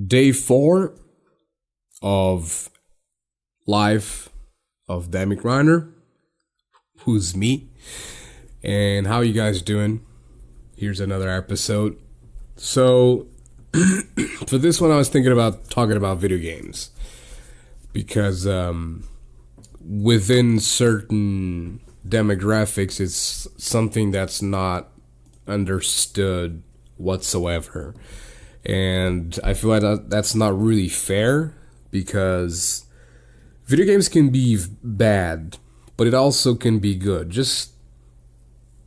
Day 4 of life of Demic Reiner, who's me, and how you guys doing? Here's another episode. So, for this one I was thinking about talking about video games, because within certain demographics it's something that's not understood whatsoever. And I feel like that's not really fair, because video games can be bad, but it also can be good. Just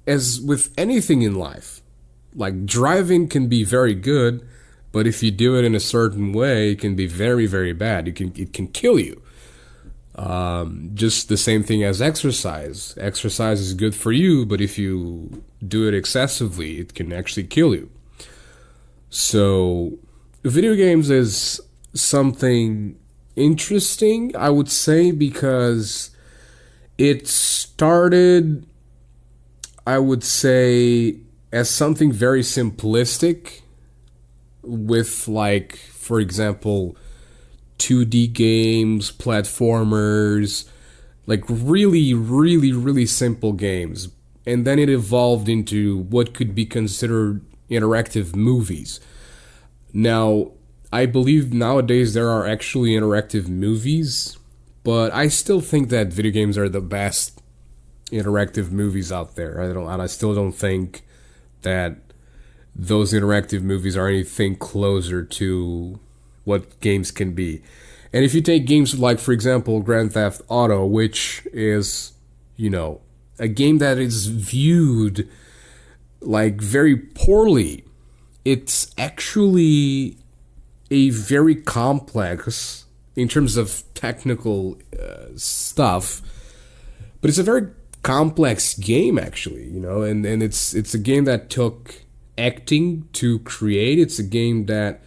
as with anything in life, like driving can be very good, but if you do it in a certain way, it can be very, very bad. It can kill you. Just the same thing as exercise. Exercise is good for you, but if you do it excessively, it can actually kill you. So, video games is something interesting, I would say, because it started, I would say, as something very simplistic with, like, for example, 2D games, platformers, like really, really, really simple games. And then it evolved into what could be considered interactive movies. Now, I believe nowadays there are actually interactive movies, but I still think that video games are the best interactive movies out there. I still don't think that those interactive movies are anything closer to what games can be. And if you take games like, for example, Grand Theft Auto, which is, a game that is viewed like very poorly, it's actually a very complex in terms of technical stuff, but it's a very complex game actually, and it's a game that took acting to create. It's a game that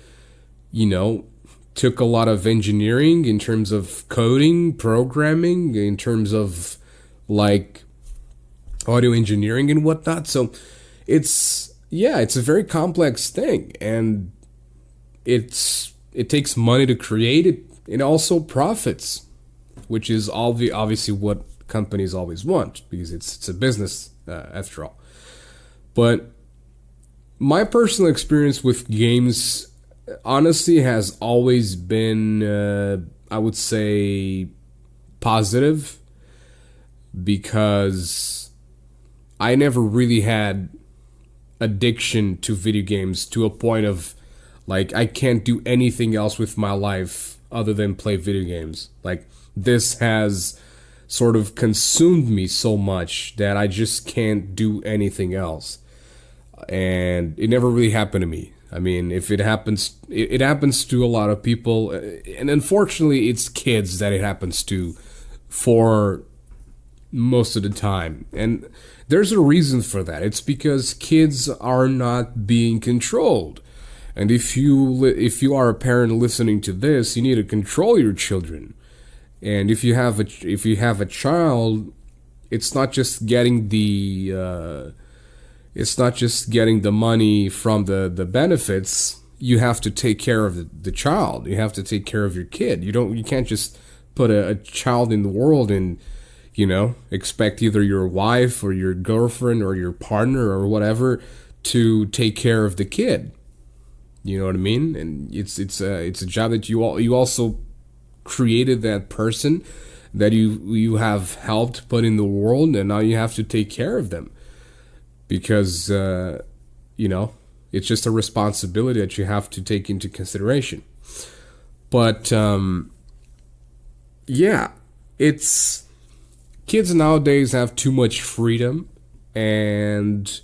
took a lot of engineering in terms of coding, programming, in terms of like audio engineering and whatnot. So it's a very complex thing, and it takes money to create it, and also profits, which is obviously what companies always want, because it's a business after all. But my personal experience with games honestly has always been, I would say, positive, because I never really had addiction to video games to a point of like I can't do anything else with my life other than play video games. Like, this has sort of consumed me so much that I just can't do anything else. And it never really happened to me. I mean, if it happens, it happens to a lot of people, and unfortunately it's kids that it happens to for most of the time. And there's a reason for that. It's because kids are not being controlled. And if you are a parent listening to this, you need to control your children. And if you have a child, it's not just getting the money from the benefits. You have to take care of the child. You have to take care of your kid. You can't just put a child in the world and expect either your wife or your girlfriend or your partner or whatever to take care of the kid. You know what I mean? And it's a job that you also created, that person that you have helped put in the world, and now you have to take care of them, because it's just a responsibility that you have to take into consideration. But it's kids nowadays have too much freedom, and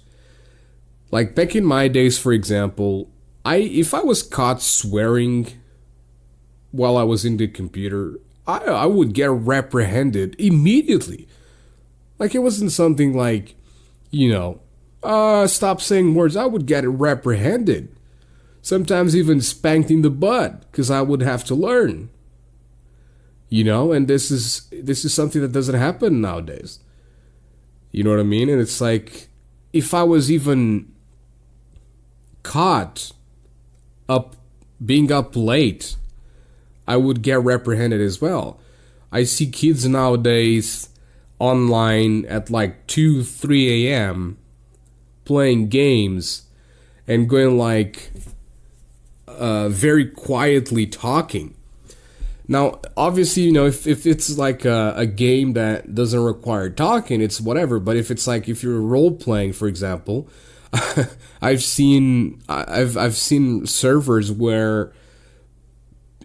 like back in my days, for example, if I was caught swearing while I was in the computer, I would get reprehended immediately. Like, it wasn't something like, stop saying words. I would get reprehended. Sometimes even spanked in the butt, because I would have to learn. And this is something that doesn't happen nowadays. You know what I mean? And it's like, if I was even caught up being up late, I would get reprehended as well. I see kids nowadays online at like 2, 3 a.m. playing games and going like very quietly talking. Now, obviously, if it's like a game that doesn't require talking, it's whatever. But if it's like if you're role playing, for example, I've seen servers where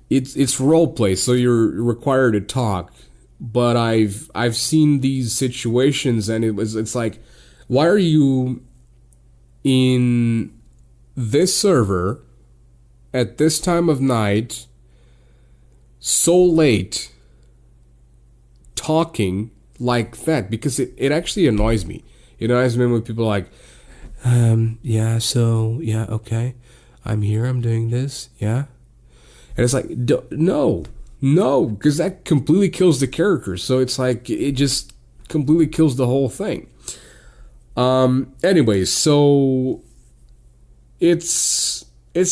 it's role play, so you're required to talk. But I've seen these situations, and it's like, why are you in this server at this time of night so late talking like that? Because it actually annoys me. It annoys me when people are like, yeah, so, yeah, okay, I'm here, I'm doing this, yeah. And it's like, no, because that completely kills the character. So it's like, it just completely kills the whole thing. Anyways, so it's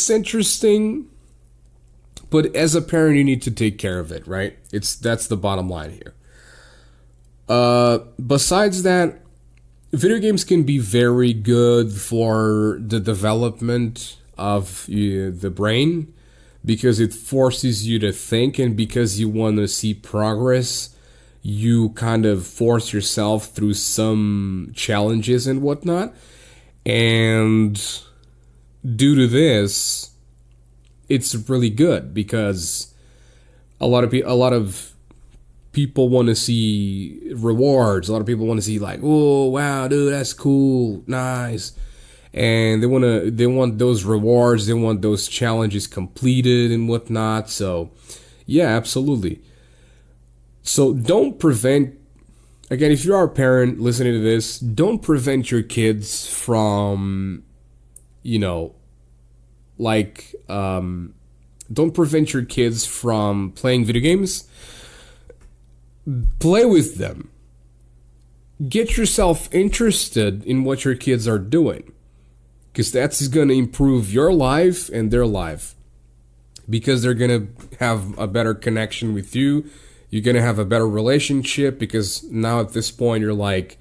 interesting, but as a parent, you need to take care of it, right? That's the bottom line here. Besides that, video games can be very good for the development of the brain, because it forces you to think, and because you want to see progress, you kind of force yourself through some challenges and whatnot. And due to this, it's really good, because a lot of people want to see rewards. A lot of people want to see like, oh wow, dude, that's cool, nice. And they want those rewards, they want those challenges completed and whatnot. So yeah, absolutely. So don't prevent, again, if you are a parent listening to this, don't prevent your kids from, don't prevent your kids from playing video games. Play with them. Get yourself interested in what your kids are doing, because that's going to improve your life and their life, because they're going to have a better connection with you. You're going to have a better relationship, because now at this point you're like,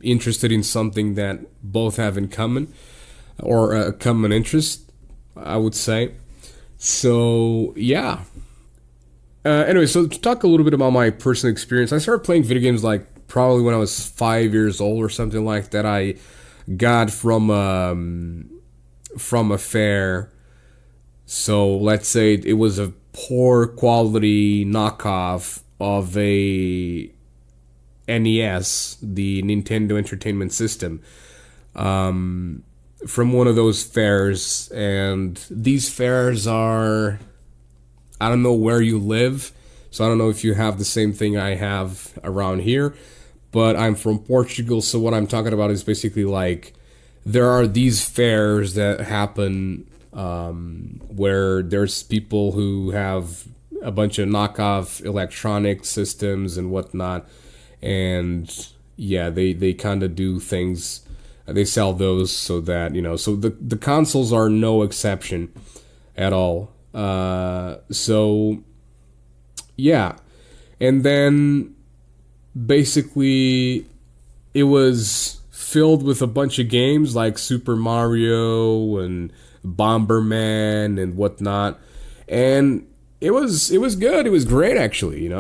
interested in something that both have in common, or a common interest, I would say. So yeah. Anyway, so to talk a little bit about my personal experience, I started playing video games like probably when I was 5 years old or something like that. I got from a fair. So let's say it was a poor quality knockoff of a NES, the Nintendo Entertainment System, from one of those fairs. And these fairs are, I don't know where you live, so I don't know if you have the same thing I have around here, but I'm from Portugal, so what I'm talking about is basically like, there are these fairs that happen where there's people who have a bunch of knockoff electronic systems and whatnot, and yeah, they kind of do things, they sell those so that, so the consoles are no exception at all. So yeah, and then basically it was filled with a bunch of games like Super Mario and Bomberman and whatnot, and it was good. It was great, actually. It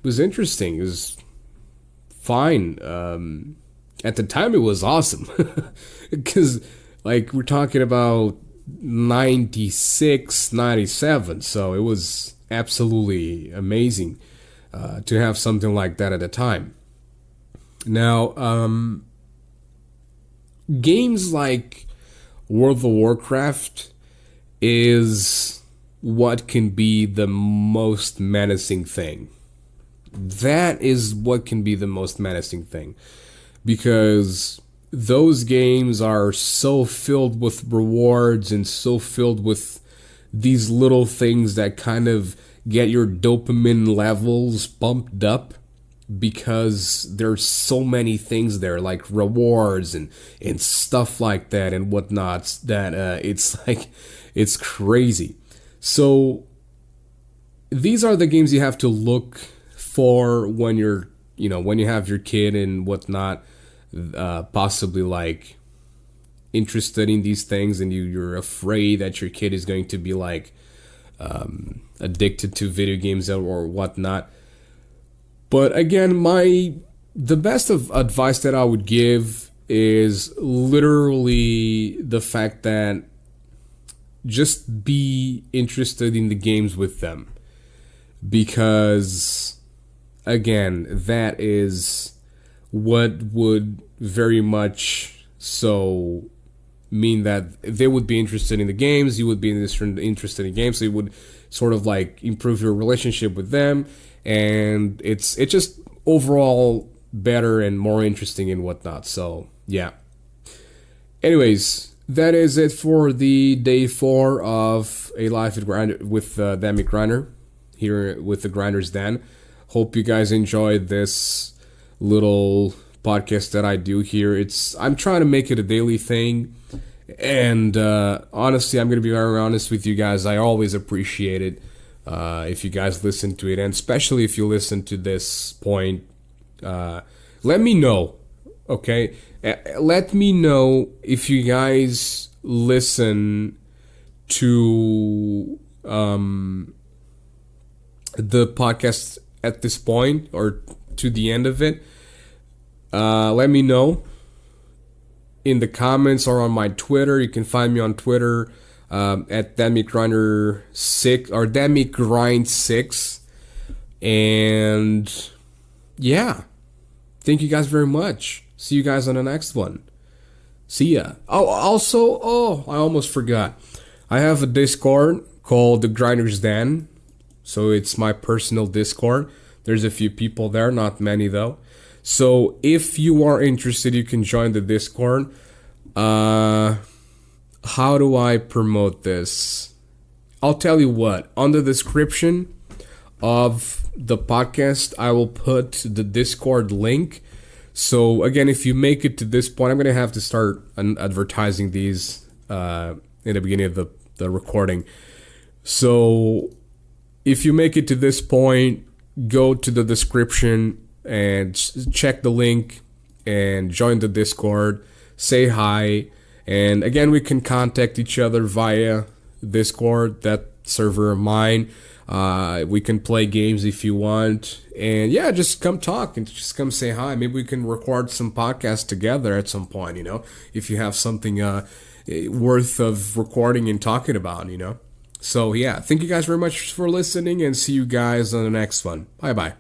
was interesting. It was fine. At the time, it was awesome, because like we're talking about 96, 97, so it was absolutely amazing to have something like that at the time. Now, games like World of Warcraft is what can be the most menacing thing. That is what can be the most menacing thing, because those games are so filled with rewards and so filled with these little things that kind of get your dopamine levels pumped up because there's so many things there, like rewards and stuff like that and whatnot, that it's like, it's crazy. So these are the games you have to look for when you're, when you have your kid and whatnot, possibly like interested in these things, and you're afraid that your kid is going to be like addicted to video games or whatnot. But again, the best of advice that I would give is literally the fact that just be interested in the games with them, because again, that is what would very much so mean that they would be interested in the games, you would be interested in games, so you would sort of like improve your relationship with them, and it's just overall better and more interesting and whatnot. So yeah. Anyways, that is it for the day 4 of A Life with Danmy Grinder here with the Grinders Den. Hope you guys enjoyed this little podcast that I do here. I'm trying to make it a daily thing, and honestly, I'm gonna be very honest with you guys. I always appreciate it if you guys listen to it, and especially if you listen to this point. Let me know, okay? Let me know if you guys listen to the podcast at this point or to the end of it. Let me know in the comments or on my Twitter. You can find me on Twitter at DanmyGrinder6 or DanmyGrind6. And yeah, thank you guys very much. See you guys on the next one. See ya. Oh, also, I almost forgot. I have a Discord called The Grinders Den. So it's my personal Discord. There's a few people there, not many though. So if you are interested, you can join the Discord. How do I promote this? I'll tell you what. On the description of the podcast, I will put the Discord link. So again, if you make it to this point, I'm going to have to start advertising these in the beginning of the recording. So if you make it to this point, go to the description and check the link and join the Discord. Say hi. And again, we can contact each other via Discord, that server of mine. We can play games if you want. And yeah, just come talk and just come say hi. Maybe we can record some podcasts together at some point, if you have something worth of recording and talking about, So yeah, thank you guys very much for listening, and see you guys on the next one. Bye-bye.